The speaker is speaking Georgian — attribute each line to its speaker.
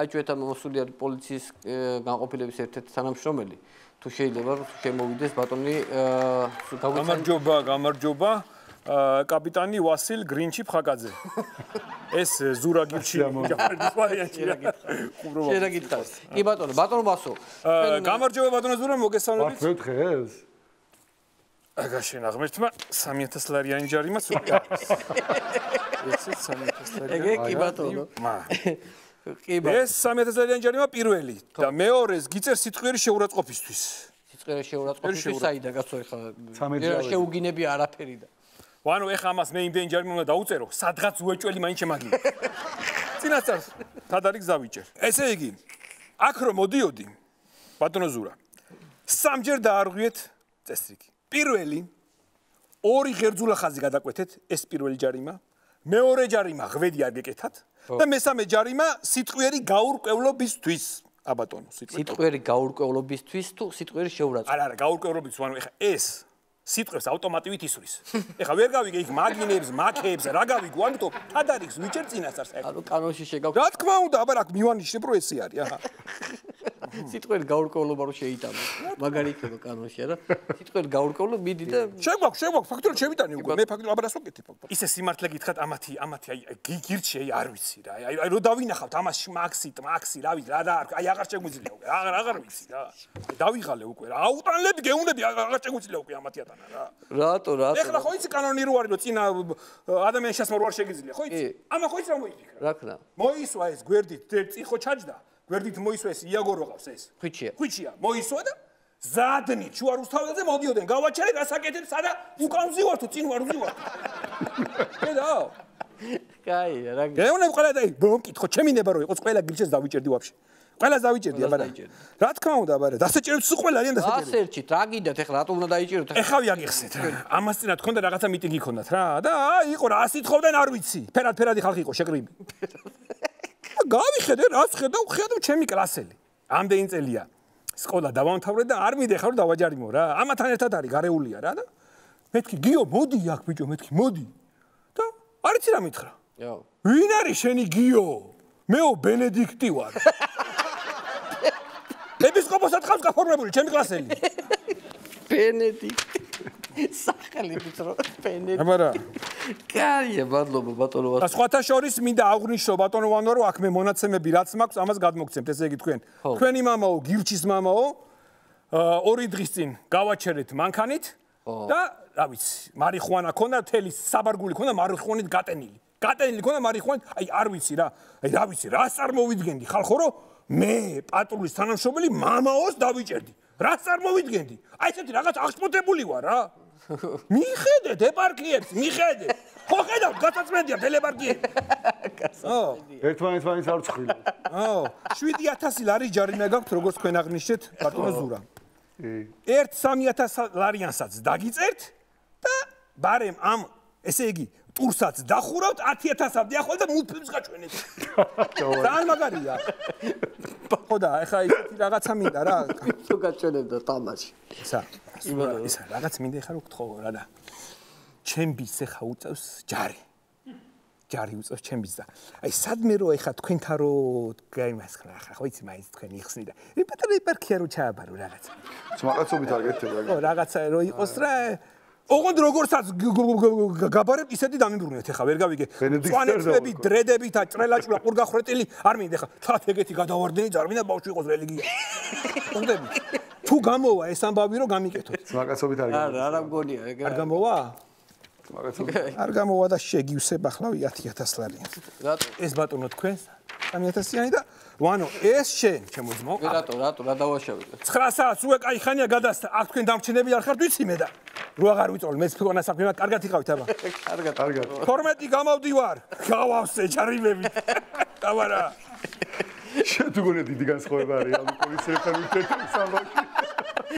Speaker 1: აი ჩვენთან მოსული არის პოლიციის განყოფილების ერთ-ერთი თანამშრომელი. თუ შეიძლება შემოვიდეს ბატონი
Speaker 2: გამარჯობა კაპიტანი ვასილ გრინჩი ფხაკაძე. ეს ზურაგიჩი ჯარდის ვარიანტია.
Speaker 1: შეიძლება გითხრას. კი ბატონო ბასო.
Speaker 2: გამარჯობა ბატონო ზურა მოგესალმებით.
Speaker 3: ვარ მეთქეს?
Speaker 2: აგაშენ აღმერთმა 3000 ლარიანი ჯარი მას უკეთ. ესე 3000 ლარიანი.
Speaker 1: ეგ კი ბატონო.
Speaker 2: ეს 3000 ლარიანი ჯარიმა პირველი და მეორეს გიწერ სიტყვიერი შეურაცხყოფისთვის.
Speaker 1: სიტყვიერი შეურაცხყოფისთვის საიდან გასწორი ხა?
Speaker 3: 13
Speaker 1: შეუგინები არაფერი და.
Speaker 2: ვანო ეხა ამას მე იმდენი ჯარი უნდა დაუწერო, სადღაც უეჭველი მაინც შემაგინა. წინასწარ თადარი გზავიჭერ. ესე იგი, აქ რომ მოდიოდი, ბატონო ზურა, სამჯერ დაარღვიეთ წესრიგი. პირველი ორი ღერძულა ხაზი გადაკვეთეთ, ეს პირველი ჯარიმა, მეორე ჯარიმა ღვედი არ გეკეთათ და მესამე ჯარიმა სიტყვიერი გაურკვევლობისთვის. აბატონო,
Speaker 1: სიტყვიერი გაურკვევლობისთვის თუ სიტყვიერი შეურაცხყოფისთვის?
Speaker 2: არა, გაურკვევლობისთვის, ვანო ეხა ეს სიტყვებს ავტომატივით ისვრის. ეხა ვერ გავიგე იქ მაგინებს, მაქებს, რა გავიგო, ამიტომ თადარიგს ვიჭერ წინასწარს.
Speaker 1: ანუ კანონში შეგავ.
Speaker 2: რა თქმა უნდა, აბა რა მივანიშნებ რო ესე არის, აჰა.
Speaker 1: სიტყვიერი გაურკვევლობა რო შეიტანო. მაგარი იქნება კანონში, არა? სიტყვიერი გაურკვევლობა მიდი და
Speaker 2: შეგვაქვს, ფაქტურად შევიტანი უკვე. მე ფაქტურად აბა რას ვაკეთებ? ისე სიმართლე გითხრათ, ამათი აი გირჩი არ ვიცი რა. აი რო დავინახავთ ამას მაქსი, რა ვიცი, რა და აი აღარ შეგვიძლია უკვე. აღარ ვიცი რა. დავიღალე უკვე რა. აუტანლები, გეუნები აღარ შეგვიძლია უკვე ამათი ატანა რა.
Speaker 1: რატო?
Speaker 2: ეხლა ხო იცი კანონი რო არის, რომ წინა ადამიანის შესაძლებლობა არ შეგიძლია, ხო იცი? ამა ხო იცი რა მოიფიქრა?
Speaker 1: რა ქნა?
Speaker 2: მოისვა ეს გვერდით, წიხო ჩაჯდა. გვერდით მოისვა ეს იაგო რო ყავს ეს. ხვიჩია. მოისვა და ზადნით შუა რუსთაველზე მოდიოდნენ. გავაჩერე გასაკეთებ სადა უკან ვზივარ თუ წინ ვარ ვზივარ. ხედავ?
Speaker 1: კაი, რა
Speaker 2: გეუნებ ყველა და მომკითხო, ჩემი ნება რო იყოს ყველა გილჩეს დავიჭერდი ვაფშე. ყველას დავიჭერდი აბა რა. რა თქმა უნდა აბა რა. დასაჭერებს სულ ყველა არიან დასაჭერები.
Speaker 1: ასერჩით, რა გინდათ ეხლა რატომ უნდა დაიჭიროთ?
Speaker 2: ეხავი აგიხსნით. ამას წინათ ქონდა რაღაცა მიტინგი ქონდათ რა. და აი იყო რა ასითხოვდნენ არ ვიცი. ფერადი ხალხი იყო შეკრიბი. გავიხედე რას ხედავ ჩემი კლასელი. ამდენი წელია. სკოლა დავამთავრე და არ მიდე ხარ დავაჯარიმო რა. ამათან ერთად არის გარეულია რა და მეთქი გიო მოდი აქ ბიჭო მეთქი მოდი. და არიცი რა მითხრა. ვინ არის შენი გიო? მეო ბენედიქტი ვარ. ეპისკოპოსად ხავს გაფორმებული ჩემი კლასელი.
Speaker 1: ბენედიქტი. სახელი ვიწრო ბენედიქტი.
Speaker 2: აბა რა.
Speaker 1: კაია მადლობა ბატონო ვასილ.
Speaker 2: და სხვათა შორის მინდა აღვნიშნო ბატონო ვანო რომ აქ მე მონაცემები რაც მაქვს ამას გადმოგცემთ ესე იგი თქვენი მამაო გირჩის მამაო ორი დღის წინ გავაჩერეთ მანქანით და რა ვიცი მარიხუანა ქონდა თელი საბარგული ქონდა მარიხუანით გატენილი ქონდა მარიხუანით აი არ ვიცი რა აი რა ვიცი რას წარმოვიდგენდი ხალხო რომ მე პატრულის თანამშრომელი მამაოს დავიჭერდი რას წარმოვიდგენდი აი ესეთი რაღაც აღშფოთებული ვარ რა მიხედეთ ეპარქიებს მიხედეთ ხო ხედავთ გასაწმენდია ბელებარკიები
Speaker 3: ერთმანეთს არ ცხრილო
Speaker 2: 7000 ლარის ჯარიმა გაქვთ როგორც თქვენ აღნიშნეთ ბატონო ზურა 1-3000 ლარიანსაც დაგიწერთ და ბარემ ამ ესე იგი ტურსაც დახურავთ 10000-ამდე ახვალ და მულტფილმს გაჩვენეთ ძალიან მაგარია ხო და ეხა ისეთი რაღაცა მინდა რა
Speaker 1: თუ გაჩვენებდა თამაში
Speaker 2: ისა რაღაც მინდა ეხა რო გთხოვო რა და ჩემბის ეხა უწევს ჯარი უწევს ჩემბის და აი სადმე რო ეხა თქვენთან რო გაიმასხლა ახლა ხო იცი მაინც თქვენ იხსნი და პატარა ეპარქია რო ჩააბარო რაღაცა
Speaker 3: მაღაცობით არ გეთება
Speaker 2: ხო რაღაცა რო იყოს რა ოღონდ როგორცაც გაბარებ ისეთი დამიმბრუნეთ ეხა ვერ გავიგე წვანეთები დრედებით აჭრელაჭრა ყურგახრეტილი არ მინდა ეხა თათ ეგეთი გადავარდენი ძარმინა ბავშვი იყოს რელიგია ხონდები თუ გამოვა ეს ამბავი რომ გამიკეთოთ
Speaker 3: მაღაცობით არ გეთება
Speaker 1: არა მგონია ეგ
Speaker 2: არ გამოვა
Speaker 3: მაღაცობით
Speaker 2: არ გამოვა და შეგივსებ ახლა 10000 ლარიანს
Speaker 1: რატო
Speaker 2: ეს ბატონო თქვენ 3000-იანი და ვანო ეს შენ ჩემო ძმო
Speaker 1: რატო რა დავაშავეთ
Speaker 2: 9 საათს უკვე კაი ხანია გადასცა აქ თქვენ დამჩენები არ ხართ ვიცი მე და რო აღარ ვიწოლ მეც ფიქრობ საქმეა კარგად იყავით აბა
Speaker 1: კარგად
Speaker 2: 12 გამავდივარ გავავსე ჯარიმები აბა რა
Speaker 3: შენ თუ გონე დიდი განსხვავება არის ამ პოლიციასთან ურთიერთობის სამბაში